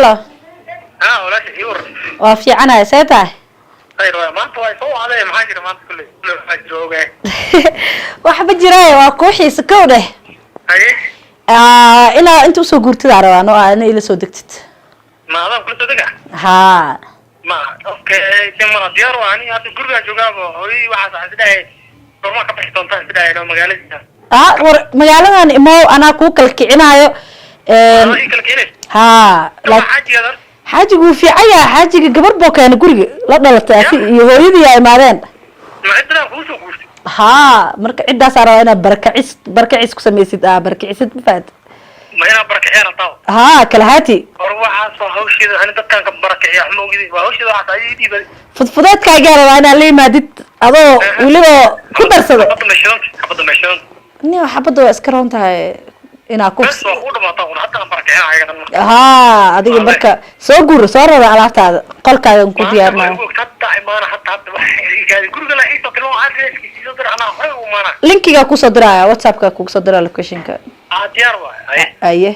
halo ولا شيء يور waa fiicanahay see tahay خير ما انت واي سو عليه محاجر ما انت كله حاجر اوغي waxba jiraaye waa kooxiisa kow dheh اي ilaa inta usoo guurtada rabaan oo aadna ila soo degtid ما هذا كله دقه haa ما اوكي كم ديار واني هذا غرغا جوغابو هوي waxa saxday forma ka bixi doonta sidaa inoo magaalada war magaaladan imo anaa ku kala kicinaayo haa xaajigu fiican yahay xaajiga gabar boo keena guriga la dhalatay iyo hooyadii ay imaadeen haa marka cidaas aan rabaa inaad barakacis ku samaysid barakacisid ma fahanti ما انا بركعين طاو ها kala haati waxaa soo hawshiida ani dadkan ka barakaciya wax ma ogidi waa hawshiida waxa ay diibay fudfudeedkaaga rabaa inaad la yimaadid adoo weliba ku darsado xabada meeshan ni xabada waa iska roon tahay inaa ku bes waa u dhamaatay una hatta barakaciya ayaga haa adiga marka soo guur soo rada alaabtaada qolkaaga ku diyaarnaa hatta imaana hatta guriga la xiiso kale oo aadreeski soo dir ana xoog u maana linkiga ku soo diraya whatsappka ku soo diraa locationka diyaar waay aye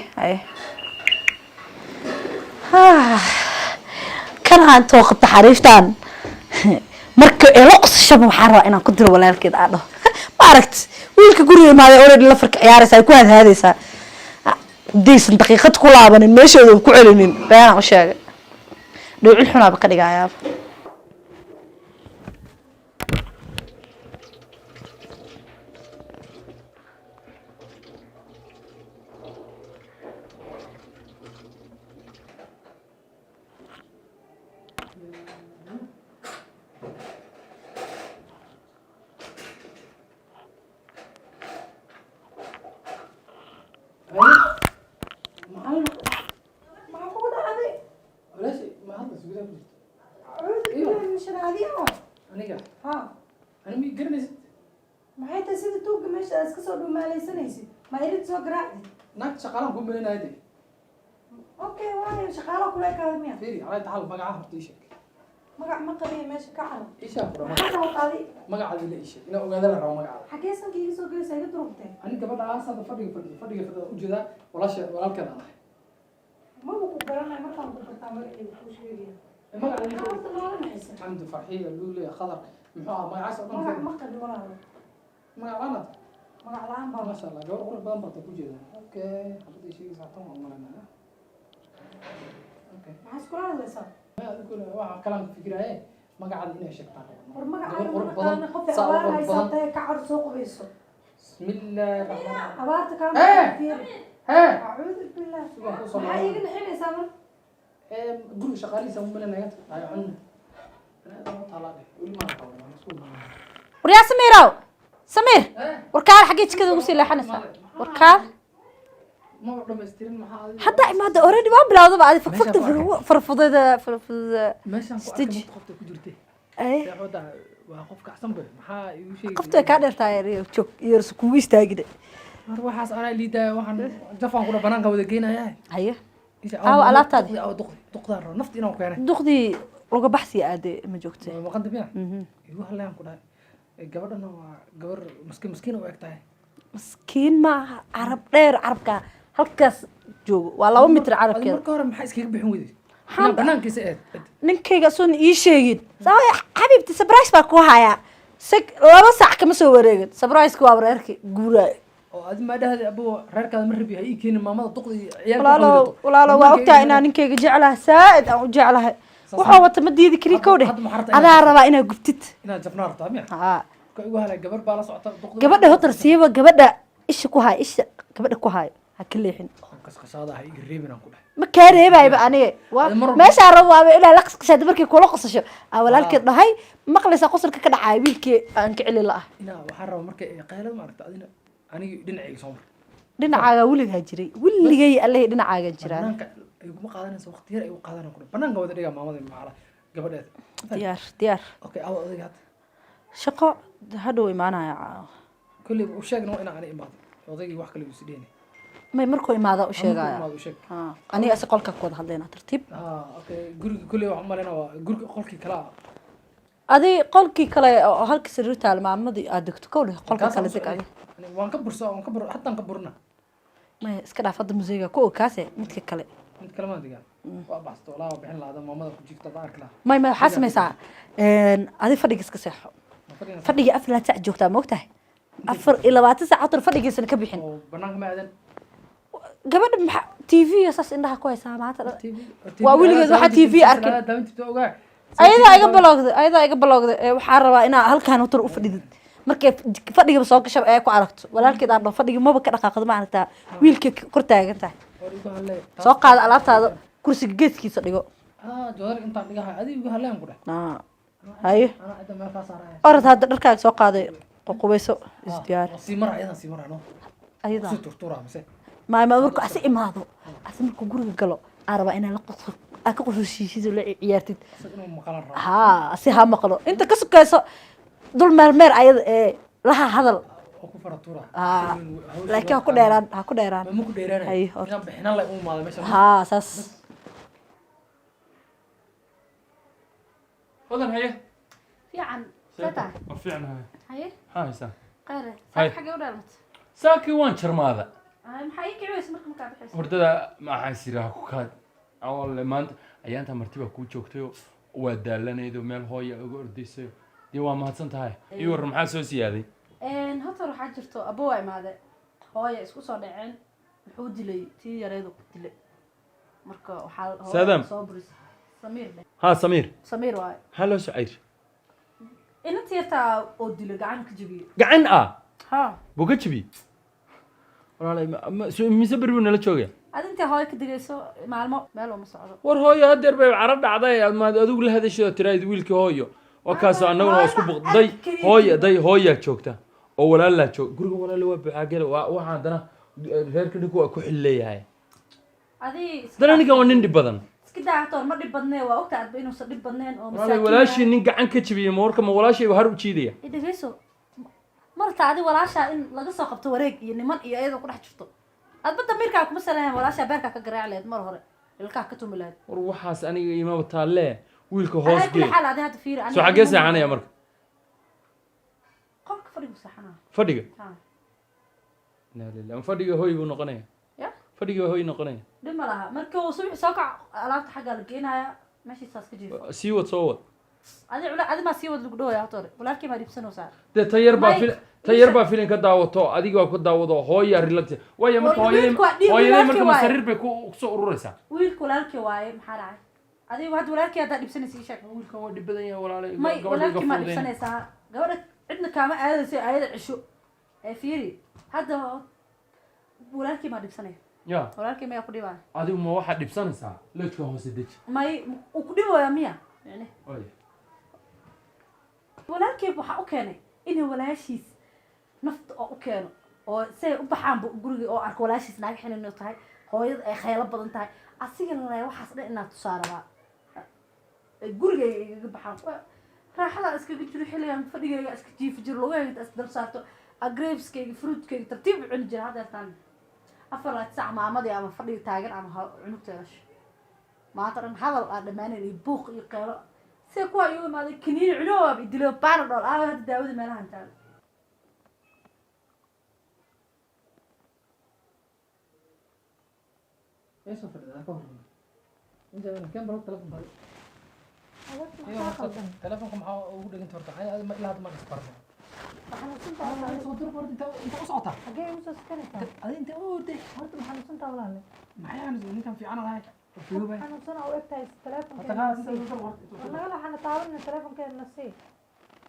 kan aan too qabta xariiftan marka elo qosashada waxaan rabaa inaan ku diro walaalkeed aan dhaho ma aragt wiilka guriga imaaday already la farka ciyaaraysa ay ku hadhaadaysaa diisan daqiiqad ku laabanin meeshooda ku celinin baan u sheegay dhuucil xunaaba ka dhigayaa ناك شغالة كم من هذه؟ أوكي وانا شغالة كلها كلامية. فيري على تعال مقعها بتيشك. ما قبل ماشي كعلم. إيش أفرا؟ هذا هو قاضي. مقعد اللي إيش؟ أنا وقاعد أنا راح مقعد. حكي سن كي يسوق كذا سيد تروحته. أنا قبل عاصة فرق وجوده ولا شيء ولا كذا. ما بقول برا ما كان بقول تعمل إيه وش يجي. مقعد اللي عنده فرحية اللولي خضر محا ما عاصة ما قد ولا. مقعد أنا. مقعد أنا ما شاء الله جور قرب بام بطل وجوده. أوكي حبيت شيء ساعتهم والله أنا. أوكي. ما حسكوا هذا صار. ما أقول واحد كلام فكرة إيه مقعد هنا شكل. مقعد أنا قف أبار هاي صارت كعر سوق بيسو. بسم الله الرحمن الرحيم. أبار تكلم كثير. ها. أعوذ بالله. ما يجي الحين يسمر. قول شغالين يسوون لنا نجات. هاي عنا. أنا طلع لي. قول ما نقول ما نسول. وريا سميرو سمير warkaal xageed kada ugu sii leexanaysaa warkaal ما بدهم يستلم محل hadda imaada already waa bilowdaba aad fakfakta farfudada ماشي استجي قفت كجرتي ay ياخذ وقف كحسن به maxaa igu sheegay qofta ka dheertaay joog iyo kugu istaagide mar waxaas ana liidaa waxaan jafan ku banaanka wada geenayaa haye aaw alaabtaadi aw duqdaan roo nafti inaan keenay duqdii laga baxsi aade ma joogtay ma qandabina igu halaan ku dhaay gabadhana waa gabar miskiin u egtahay miskiin ma arab dheer arabka halkaas joogo waa 2 mitir carabkeeda marka hore maxay iskaga bixin weyday banaankiisa eed ninkayga soo ii sheegin sabay xabiibti surprise baa ku haya sag 2 saac kama soo wareegin surprise-ku waa reerki guuray oo aad ma dhahday abuu reerkaada ma rabi ay keenin maamada duqdi walaalo waa ogtaa inaan ninkayga jeclahay saaid aan u jeclahay waxa wata ma diidi kari kowde adaa rabaa inaad gubtid inaad jafnaa rabtaa miya haa ka igu halay gabar baa la socota duqdi gabadha hotar siiba gabadha isha ku hay isha gabadha ku hay ha ka leexin qasqashaada ha iga reebin aan ku dhahay ma ka reebayba aniga waa meesha rabo waa ilaa la qasqashada markii kula qasasho walaalkeed dhahay maqlaysa qosolka ka dhacay wiilkii aan ka celi la ina waxa rabo markay qeylad ma aragta adina aniga dhinacayga soo mar dhinacaaga wiligaa jiray wiligay alle dhinacaaga jiraa ay kuma qaadanayso waqti yar ay u qaadanayaan ku banaanka wada dhiga maamada macala gabadheed diyaar okay aw adiga had shaqo hadhow imaanaya kulli u sheegno in aan imaado odaygi wax kale u sideen may markuu imaado u sheegaya aniga si qolka ku wada hadlayna tartiib okay guriga kulli wax malena waa guriga qolkii kala adi qolkii kale oo halka sariirta maamadii aad degto kowle qolka kale degaay waan ka burso waan ka bur hatta ka burna may iska dhaafada museyga ku kaase midka kale mid kale ma digaa waa basto laa bixin laada maamada ku jirta daarkla ما حاسة مساء هذه فرق اسك صحة فرق أفلا ساعة جوكتا موقتها أفر إلى 4 ساعات فرق يسن كبيحين oo banaanka ma aadan قبل تي في أساس إنها كويسة معناتها وأولي واحد تي في أركن أيضا يقبلوا وحارة أنا هل كانوا تروا فرق markay fadhiga soo gashay ay ku aragto walaalkeed aan fadhiga maba ka dhaqaaqdo ma aragtaa wiilka kor taagan tahay soo qaad alaabtaada kursiga geedkiisa dhigo joodar inta dhigaha adiga haleen ku dhax haye ana inta meel ka saaraya orad hadda dharkaaga soo qaaday qoqobayso isdiyaar si marayno ayada si turtura mise ma markuu asi imaado asi markuu guriga galo araba inay la qoqso ka qorshiishiisa la ciyaartid inuu maqalan rabo si ha maqlo inta ka sukayso dul meer ayada laha hadal oo ku faratura laakiin ha ku dheeraan ma ku dheeraan ay inaan bixinaan la u maado meesha saas wadan haye fiican sata fiican haye haysa qare Haye. xagee u dhalmat saaki waan jarmaada maxay ka ciwaysa marka ka bixayso hordada maxaa siraa ku kaad awal maanta ayaanta martiba ku joogtay waa daalanaydo meel hooya uga ordaysay dee waa mahadsan tahay iyo war maxaa soo siyaaday horta waxaa jirto abo waa imaade hooya isku soo dhaceen wuxuu dilay tii yareedu ku dilay marka waxaa Saadam. soo buris samiir ها سمير samiir waay هلو سعيد inantii yartaa oo dilay gacan ka jabiyey قعن ha بوكتشبي والله ميسا بربو نلا جوجا adintii hooya ka digayso maalmo meel uma socdo war hooyo hadeer bay carab dhacday ma adigu la hadashay tirayd wiilkii hooyo wakaas annaguna waa isku buqday hooya joogta oo walaal la joog guriga walaal waa baagal waxaan dana reerka dhinku waa ku xileeyahay adii dana ninkan waa nin dhib badan iska daacatoon ma dhib badnee waa ogta adba inuusan dhib badneen oo walaashii nin gacan ka jabiyey marka ma walaashii har u jiidaya dhegeyso marta adi walaashaa in laga soo qabto wareeg iyo niman iyo iyadoo ku dhex jirto adba damiirkaa kuma salahayn walaashaa beerkaa ka garaaci lahayd mar hore ilkaa ka tumi lahayd war waxaas aniga imaba taalle wiilka hoos kuli xaal adi hadda fiiri soo xagee seexanaya marka qolka fadhigu seexanaa fadhiga ha laa lillah fadhiga hooy buu noqonaya ya fadhiga hooy noqonaya dhib ma laha marka uu subax soo kac alaabta xaggaa la geenaya meeshiisaas ka jiifo sii wad soo wad adi maa sii wad lagu dhawaya horta hore walaalkii maa dhiibsanaysaa dee tayar baa filin ka daawato adiga ku daawado hooya relax waayo marka hooyaday marka masariir bay ku soo ururaysaa wiilka walaalkii waaye maxaa dhacay adiga hadda walaalkii haddaa dhibsanaysa ii sheeg wiilkan waa dhib badan yahay walaalay may walaalkii maa dhibsanaysaa gabadha cidna kaama aadayso ayada cisho ee fiiri hadda walaalkii maa dhibsanaya ya walaalkii mayaa ku dhibaya adigu ma waxaad dhibsanaysaa leedka hoose deji may uu ku dhibaya miya yani Waayo. walaalkii waxaa u keenay inay walaashiis nafta oo u keeno oo say u baxaan guriga oo arko walaashiis naaga xinin tahay hooyada ay khaylo badan tahay asigana la waxaas dhan inaad tusaarabaa guriga ay igaga baxaan raaxada iskaga jiro xilligan fadhigayga iska jiifi jiro lugahayga is dal saarto agrapeskayga fruitkayga tartiib u cuni jira haddeertaan 4 saac maamadii ama fadhiga taagan ama cunugteeda maanta dhan hadal aan dhammaanayn iyo buuq iyo qeylo si kuwa igu imaaday kaniini cunoob idilo panadol hadda daawada meelahan taal ايش فردها كهرباء انت كم بلوك تلفون هذا تلفونكم maxaa ugu dhiganta horta ilaa hadda ma isbarno soo dur horta inta u socota xagee u soo sakaraysaa adi inta u de horta maxaa nusuntaa walaale maxay aan ninkan fiican lahayn fiiba waxaa nusuna u egtahay horta telefonkeena kaa nasii inta u dur annaga waxaana taabanina telefonkeena nasii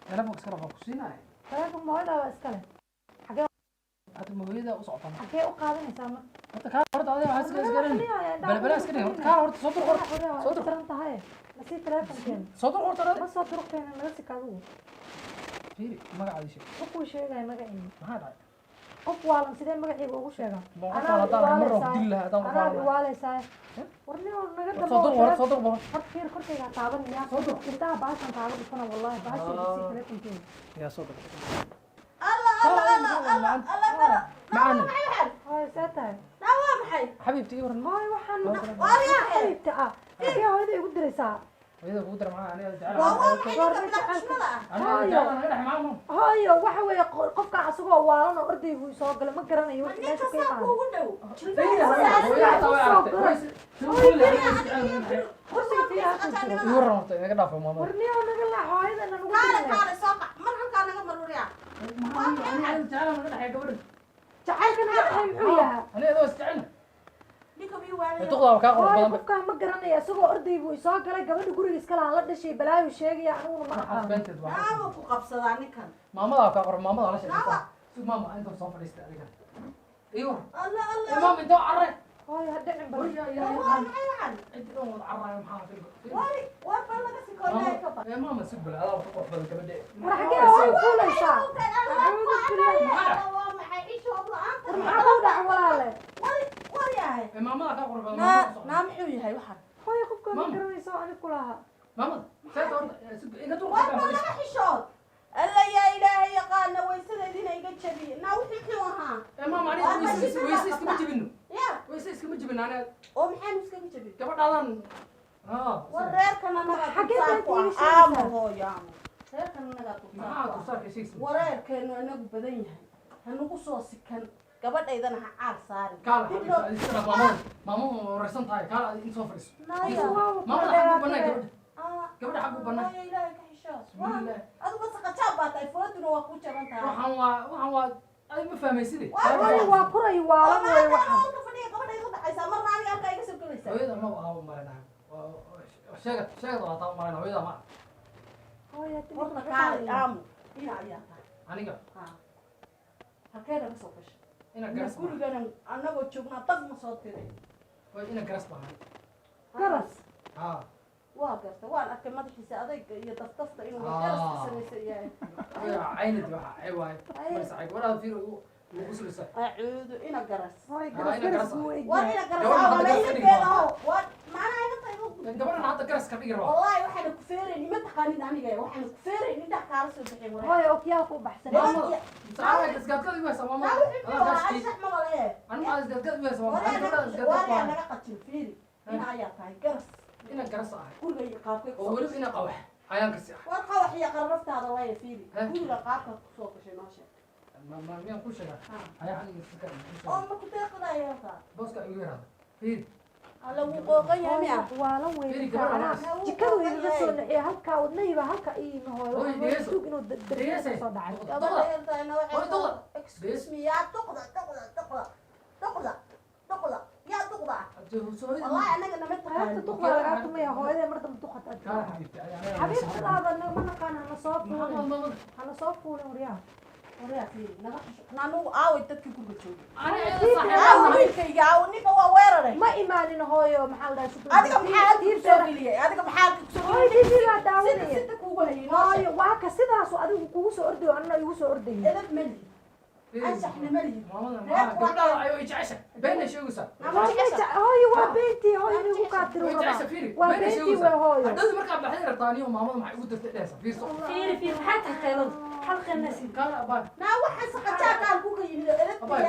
telefonka iska rafaa ku siinaya telefonka mooyadaa waa iskale hada mooyada u socota xagee u qaadanaysaa ma horta kaa horta adiga waxaa iska garan balbala iska dhig horta kaa horta soo dur horta soo diran tahay nasii telefonkeena soo dur horta ma soo durugteena naga sika adigu fiiri magacaadi sheeg qofkuu sheegaya magaciina maxaa dhacay qof waalan sidee magaciiga ugu sheegaa anaa iwaaleysaa warnimo naga soo dur horta fiir korkayga taabanaya intaha baashan taaban dhifana wallahi baashan nasii telefonkeena yaa soo dur معانا هاي ساتاي حبيبتي ورن هاي waxaan xabiibta ah ee hooyada igu diraysaa وإذا قدر معاه أنا أزعل hooyo waxa weeye qofka asagoo waalan oo orday buu soo galay ma garanayo wax meesha ka imaan kursiga fiiha ku jiro يورا نطي نقدر نفهم ماما warniyo naga la hooyada nagu أنا أزعل من غير حاجة قبل jacaylka naga dhaxay muxuu yahaa أنا إذا استعنا تقضى وكاقر hooyo بدل qofkaan ma garanayo asagoo orday buu soo galay gabadha guriga iskala aan la dhashay balaayo sheegaya aniguna ma aqaan بنت qabsadaa ماما ذا وكاقر ماما ذا لا شيء شوف ماما أنت بصوف ليست عليك أيوه ماما أنت عرّي hooyo ha dhicin bal أنت أم عرّي محافظ يا ماما سبل هذا وقف بدل كبدي war xagee hooyo fuulaysaa maxaa ku dhac walaale ماما ذا كاقر بدل naa muxuu yahay waxaan hooyo qofkaan ma garanayso ani kulaha ماما سيد أرد إنك تروح xishood alla yaa ilaahay yaqaana waysadeedina iga jabi naa wixii xun ahaa ماما أنا ويس إسكما جبينه ya ويس إسكما جبين أنا oo maxaan iskaga jabi كبر دادان war reerkana naga xagee baad iiga aamu sheegaysaa hooyo aamu reerkana naga ما تصار شيء اسمه wareerkeenu inagu badan yahay hanugu soo sikan gabadhaydana ha caal saarin كلا ماما رسمت هاي كلا إنت صفرس naya ماما حقو بنا gabadha xaq u bannaan. hooyo ilaahay ka xishood Bismillah. adigu saqajaab baa tahay fooduna waa ku jaban tahay waxaan waa ay ma fahmaysid hooyo waa kuray waalan wey waxaan fadhiya gabadhaydu dhacaysaa marna aniga halkaa iga soo gelaysaa hooyada ma aha marana sheegad waa taa marana hooyada ma hooyo horta kaali aamu ina ayaa tahay aniga halkeeda ka soo gashay ina garas ma gurigana anagoo joognaa dad ma soo tiray waa ina garas ma garas ha waa garta waan arkay madaxiisa adayga iyo daftafta inuu garas ka samaysan yahay aynadi waxa ay waay marsa ay wala fiir ugu sulisa acuudu ina garas hooyo ina garas garas. garas buu waa egyahay ina garas Gabadha waa hadda garas ka dhigi maynakeeda rabaa. oo waa macnaha iga tahay gabadhan hadda garas ka dhigi rabaa wallahi waxaana ku feerayni ma taqaanid aniga waxaana ku feerayni indhaha kaala soo bixin wareer hooyo okyaal ku baxsan mama saara isgaadkada igu haysa mama ala gashi anu aan isgaadkada igu haysa mama anu gabadha isgaadkada naga qajin fiiri ina ayaa tahay garas ina garas ah guriga iyo qaabkay oo weli ina qawax ayaan kasi ah war qawax iyo qarraftaada waaya fiiri Eh? guriga qaabka kusoo gashay noo sheeg ma miyaan ku sheegaa ayaa aniga iska oo ma ku deeqadayo halkaa booska igu yaraada fiir alla wuu qooqan yahay miya waalan wey Fiiri, markaa gabadha anaa waa- jikadu igaga soo naciya halkaa wadnayba halka iima hooyo Hooyo, waxaan deeso. sug inuu darbiga Deeso. soo dhacay gabadha yartayna Hooyo, waxay duqda. excuse me yaa duqda yaa duqda wallahi anaga nama qaybta taqaanin duqda lagaa tumaya hooyadee mar dambe duqad aad xabiibtadaada mana qaan hana soo fuulin hana soo fuulin waryaa waryaa fiiri naga xisho nanugu aaway dadkii guriga joogay aniga aawo wiilkayga aawo ninka waa weeraray ma imaanin hooyo maxaa la dhahay adiga maxaa halka kusoo geliyay adiga maxaa halka kusoo hooyo tv baa sida daawanaya sida kuugu hayay noo sheeg hooyo waa ka sidaasu adigu kugu soo ordayo anna igu soo ordayo edab ma lihi anshaxna ma lihi gabadhaada ayuu jecesha beena sheegaysa hooyo waa beentii hooyo igu kaatiro way jecesha fiiri waa beena beentii sheegaysa wey hooyo hadhow markaa baxday rabtaa aniyo maamada maxay ugu dirtay dheesa fiirso fiiri fiiri maxaa tahay qayladu xalqana si kala abaa naa waxaan saqajaakaan kuga yimid oo edab abaa aan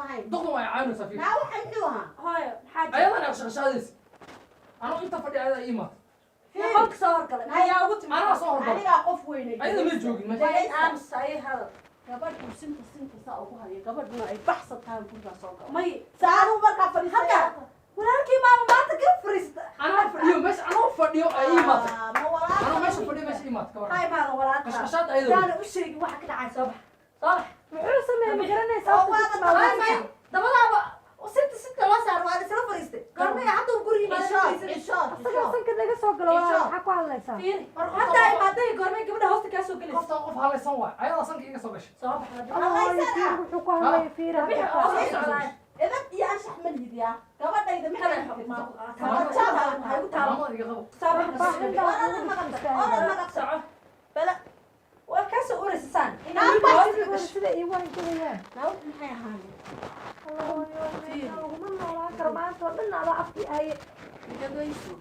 lahayn doqdan way caawinaysaa fiiri naa waxaan muxuu ahaa hooyo maxaa jira ayadana aqshaqshaadaysa anuu inta fadhi ayada ii imaata qolka soo horgala ayaa ugu timid anaa soo horgala anigaa qof weynay ayada ma joogin ma way aamus ay hadal gabadhu sinta saa ugu hayo gabadhuna ay baxsataan gurigaa soo gala may saaruu markaa fadhiistay Halka. walaalkii maama maanta ka fariista anaa fadhiyo meesha anuu fadhiyo ay ii imaata ma walaalka anuu meesha fadhiyo meesha ii imaata ka waran hay maada walaalka qashqashaad ayada daana u sheegi waxa ka dhacay soo bax soo bax muxuu sameeyey ma garanaysaa oo waa Ay, may dabadaaba sinta loo saar waa isla fariistay goormay hadda uu guriga xishood asaga sanka naga soo galo walaa maxaa ku hadlaysaa fiiri hadda ay maaday goormay gabadha hoosta kaa soo gelaysa qoftan qof halaysan waay ayada sanka iga soo gashay soo bax hooyo fiir wuxuu ku hadlaya fiir bixi oo soo socdaa edab iyo anshax ma lihid yaa gabadhayda ma kale xaqiiqin waxay u taalo maamada iga qabo soo bax baahinta ugu dhistaaga soco bala waa ka soo ureysaan sida iigu hanjabayaan nawd maxay ahaayeen laguma noolaan karo maanta oo dhan adaa afkii haye gabadhaysu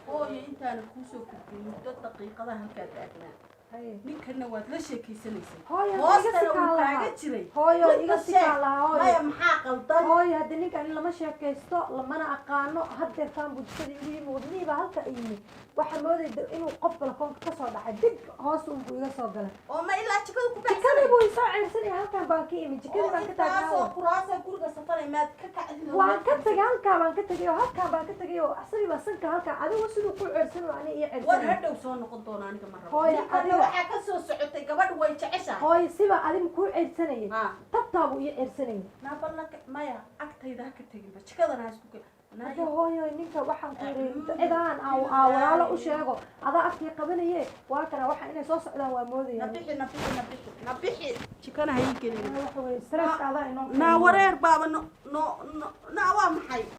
hooyo intaana kuusoo kordhin muddo daqiiqada halkaa taagnaa ninkana waad la sheekaysanaysaa hooyo hoostana uu kaaga jiray hooyo iga sikaa lahaa maya hooyo maxaa qaldan hooyo haddii ninkan in lama sheekaysto lamana aqaano haddeertaan bulshada igu yimi wadnihiiba halka yimi waxaa moodayda inuu qof balakoonka kasoo dhacay dig hoos unbuu iga soo galay oo ma ilaa jikada ku jikadii buu isoo ceyrsanaya halkaan baan ka imi jikadii baan ka taagnaa kuraasa guriga safaray maad ka kacdin waan ka tagay halkaan baan ka tagay oo halkaan baan ka tagay oo asagii baa sanka halkaan adigu siduu ku ceyrsan oo ani ii war ceyrsan hadhow soo noqon doona aniga ma rabo hooyo ninkana waxaa ka soo socotay gabadh way jeceshahay hooyo siba adigu kuu ceyrsanayay ha tabtaabuu ii ceyrsanayay naabalaka maya agtayda ha ka teginba jikadana ha isku hadda hooyo ninka waxaan ku yidhi cidaan walaalo u sheego adaa afkii qabanaye waa kana waxa inay soo socdaan waa moodaya nabixi jikana ha ii gelin waxa weye stress adaa inoo naa wareer baaba no waa maxay